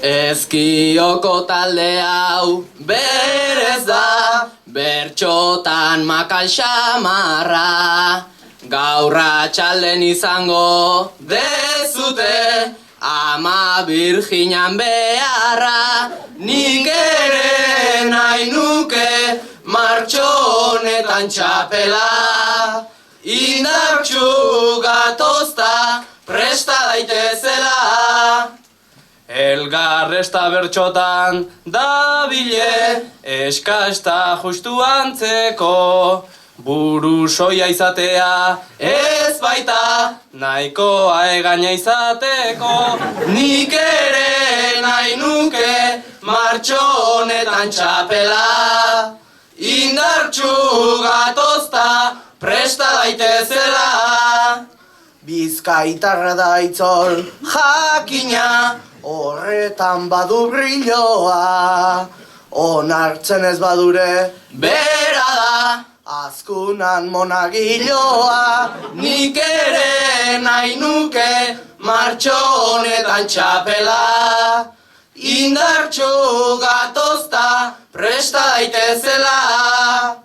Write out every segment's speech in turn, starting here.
Ezkioko talde hau berez da, bertxotan makal xamarra. Gaur atxalden izango dezute, ama Birjinan beharra. Nik ere nahi nuke martxonetan txapela. Indartxu gatozta presta daitezela. Elgarresta bertxotan dabile, eskasta justu antzeko. Buru soia izatea ez baita, nahikoa egaina izateko. Nik ere nahi nuke martxonetan txapela. Indartxu gatozta presta daitezela. Bizkaitarra da itzol jakina, horretan badu brilloa. Onartzen ez badure Bera da, azkunan monagiloa. nik ere nahi nuke martxonetan txapela. Indartxu gatozta presta daitezela.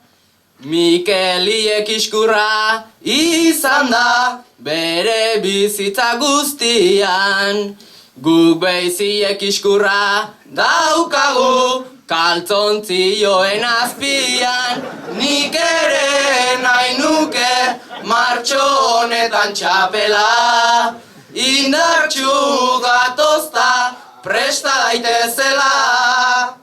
Mikeliek iskurra izan da bere bizitza guztian. Guk behiziek iskurra daukagu kaltzontzioen azpian. Nik ere nahi nuke martxonetan txapela. Indartxu gatozta presta daitezela.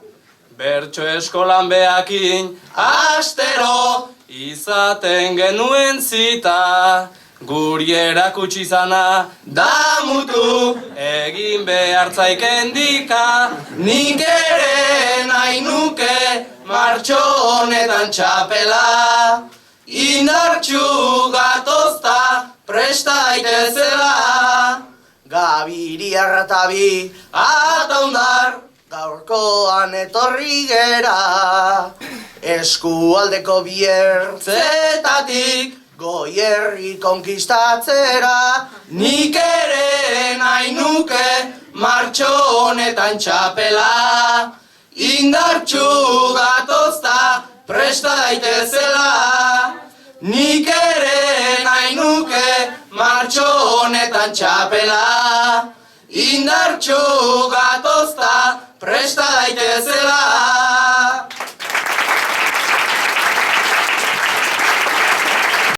Bertso eskolan behakin astero izaten genuen zita. Guri erakutsi izana damutu egin behartzaiken dika. Nik ere nahi nuke martxonetan txapela. Indartxu gatozta presta daitezela. Gabiriarra eta bi ataundar, gaurkoan etorri gera. Eskualdeko biertzetatik Goierri konkistatzera. Nik ere nahi nuke martxonetan txapela. Indartxu gatozta presta daitezela. Nik ere nahi nuke martxonetan txapela. Indartxu gatozta presta daitezela.